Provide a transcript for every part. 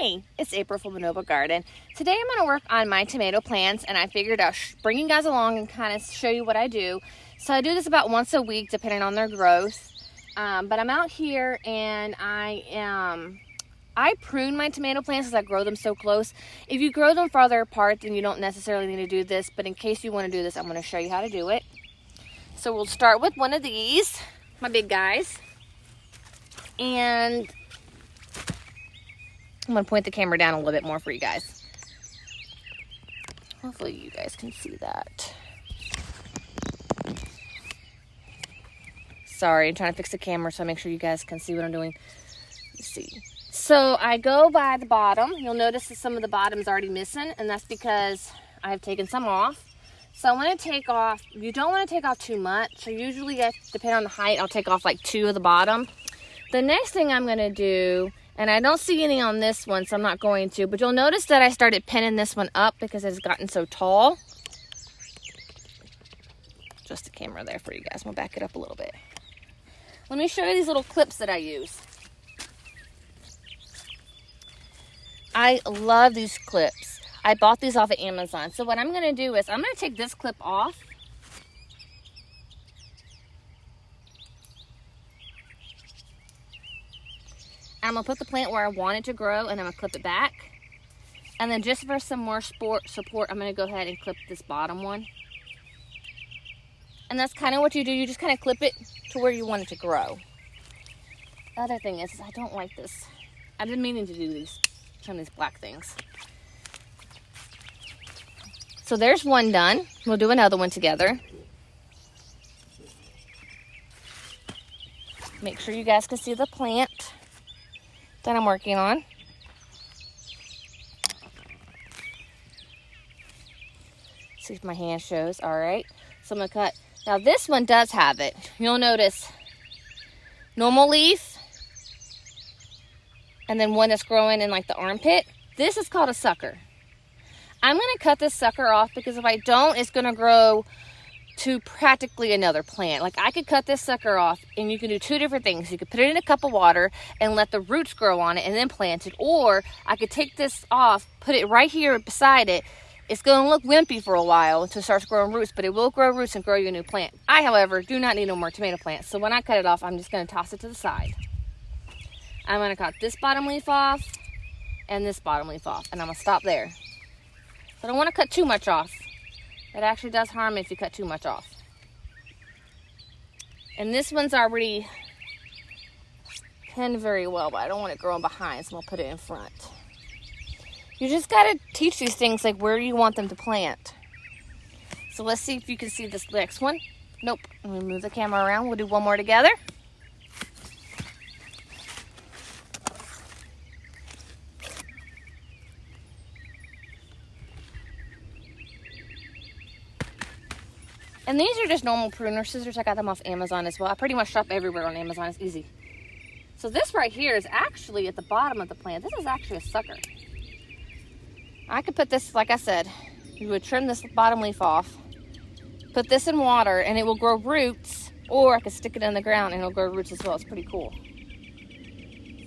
Hey, it's April from Bonobo Garden. Today I'm going to work on my tomato plants, and I figured I'll bring you guys along and kind of show you what I do. So I do this about once a week depending on their growth. But I'm out here and I prune my tomato plants because I grow them so close. If you grow them farther apart, then you don't necessarily need to do this. But in case you want to do this, I'm going to show you how to do it. So we'll start with one of these, my big guys. And I'm going to point the camera down a little bit more for you guys. Hopefully you guys can see that. Sorry, I'm trying to fix the camera so I make sure you guys can see what I'm doing. Let's see. So I go by the bottom. You'll notice that some of the bottom's already missing, and that's because I've taken some off. So I want to take off, you don't want to take off too much. So usually, depending on the height, I'll take off like 2 of the bottom. The next thing I'm going to do, and I don't see any on this one, so I'm not going to, but you'll notice that I started pinning this one up because it's gotten so tall. Just the camera there for you guys. We'll back it up a little bit. Let me show you these little clips that I use. I love these clips. I bought these off of Amazon. So what I'm going to do is I'm going to take this clip off. I'm going to put the plant where I want it to grow, and I'm going to clip it back. And then just for some more support, I'm going to go ahead and clip this bottom one. And that's kind of what you do. You just kind of clip it to where you want it to grow. The other thing is I don't like this. I've been meaning to do some of these black things. So there's one done. We'll do another one together. Make sure you guys can see the plant that I'm working on. See if my hand shows. All right. So I'm going to cut. Now this one does have it. You'll notice normal leaf and then one that's growing in like the armpit. This is called a sucker. I'm going to cut this sucker off because if I don't, it's going to grow to practically another plant. Like I could cut this sucker off and you can do 2 different things. You could put it in a cup of water and let the roots grow on it and then plant it. Or I could take this off, put it right here beside it. It's going to look wimpy for a while until it starts growing roots, but it will grow roots and grow you a new plant. I, however, do not need no more tomato plants. So when I cut it off, I'm just going to toss it to the side. I'm going to cut this bottom leaf off and this bottom leaf off. And I'm going to stop there. So I don't want to cut too much off. It actually does harm if you cut too much off. And this one's already pinned very well, but I don't want it growing behind, so I'll put it in front. You just got to teach these things like where you want them to plant. So let's see if you can see this next one. Nope. Let me move the camera around. We'll do one more together. And these are just normal pruner scissors. I got them off Amazon as well. I pretty much shop everywhere on Amazon. It's easy. So this right here is actually at the bottom of the plant. This is actually a sucker. I could put this, like I said, you would trim this bottom leaf off, put this in water, and it will grow roots, or I could stick it in the ground and it'll grow roots as well. It's pretty cool.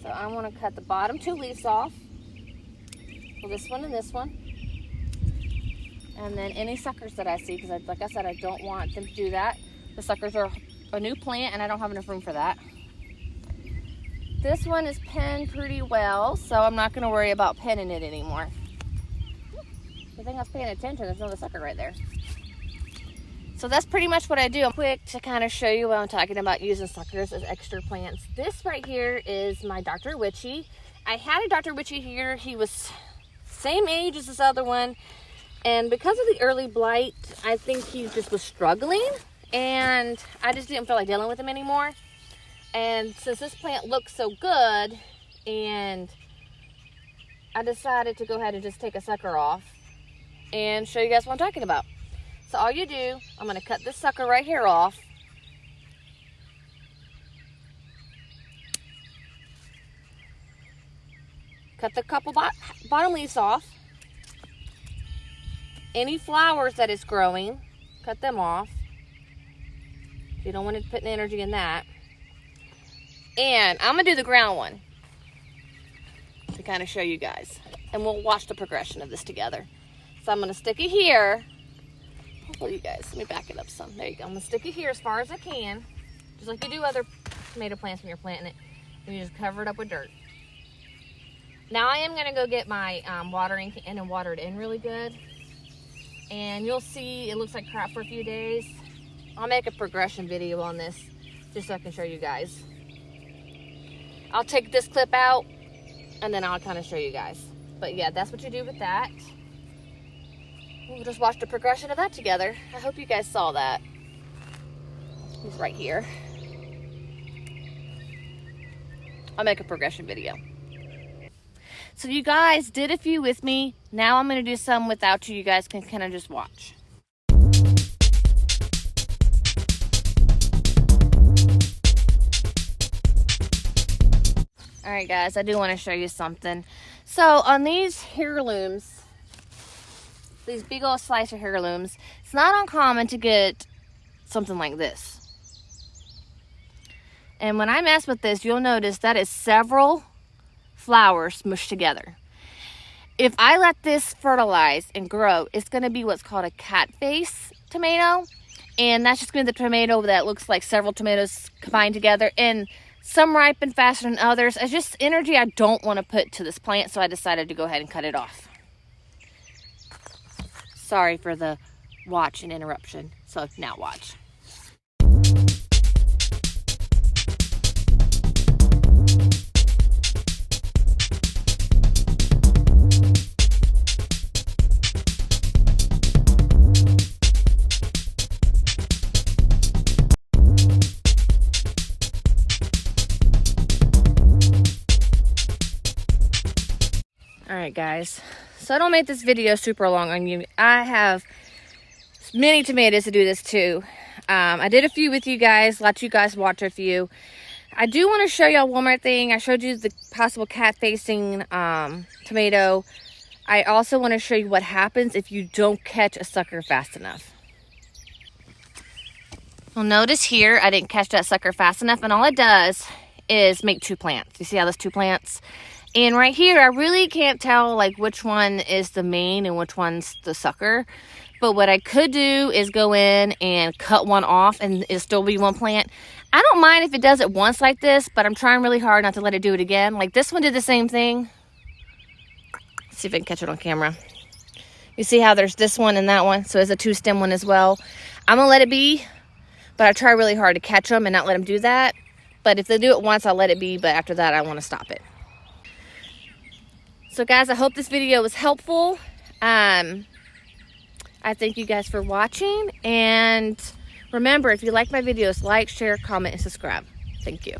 So I want to cut the bottom 2 leaves off. Well, this one and this one. And then any suckers that I see, because like I said, I don't want them to do that. The suckers are a new plant and I don't have enough room for that. This one is pinned pretty well, so I'm not going to worry about pinning it anymore. I think I was paying attention. There's another sucker right there. So that's pretty much what I do. Quick to kind of show you what I'm talking about using suckers as extra plants. This right here is my Dr. Witchy. I had a Dr. Witchy here. He was same age as this other one. And because of the early blight, I think he just was struggling. And I just didn't feel like dealing with him anymore. And since this plant looks so good, and I decided to go ahead and just take a sucker off and show you guys what I'm talking about. So all you do, I'm going to cut this sucker right here off. Cut the couple bottom leaves off. Any flowers that is growing, cut them off. You don't want to put energy in that. And I'm going to do the ground one. and kind of show you guys. And we'll watch the progression of this together. So I'm going to stick it here. Hopefully you guys, let me back it up some. There you go. I'm going to stick it here as far as I can. Just like you do other tomato plants when you're planting it. And you just cover it up with dirt. Now I am going to go get my watering can and water it in really good. And you'll see it looks like crap for a few days. I'll make a progression video on this just so I can show you guys. I'll take this clip out and then I'll kind of show you guys. But yeah, that's what you do with that. We'll just watch the progression of that together. I hope you guys saw that. He's right here. I'll make a progression video. So you guys did a few with me. Now I'm going to do some without you. You guys can kind of just watch. All right, guys, I do want to show you something. So on these heirlooms, these big old slicer heirlooms, it's not uncommon to get something like this. And when I mess with this, you'll notice that is several flowers smushed together. If I let this fertilize and grow, it's going to be what's called a cat face tomato. And that's just going to be the tomato that looks like several tomatoes combined together. And some ripen faster than others. It's just energy I don't want to put to this plant, so I decided to go ahead and cut it off. Sorry for the watch and interruption. So now watch. Alright guys, so I don't make this video super long on you. I have many tomatoes to do this too. I did a few with you guys, let you guys watch a few. I do want to show y'all one more thing. I showed you the possible cat facing tomato. I also want to show you what happens if you don't catch a sucker fast enough. Well, notice here I didn't catch that sucker fast enough, and all it does is make two plants. You see how there's two plants? And right here, I really can't tell like which one is the main and which one's the sucker. But what I could do is go in and cut one off and it'll still be one plant. I don't mind if it does it once like this, but I'm trying really hard not to let it do it again. Like this one did the same thing. Let's see if I can catch it on camera. You see how there's this one and that one? So it's a two stem one as well. I'm gonna let it be, but I try really hard to catch them and not let them do that. But if they do it once, I'll let it be, but after that, I wanna stop it. So guys, I hope this video was helpful. I thank you guys for watching. And remember, if you like my videos, like, share, comment, and subscribe. Thank you.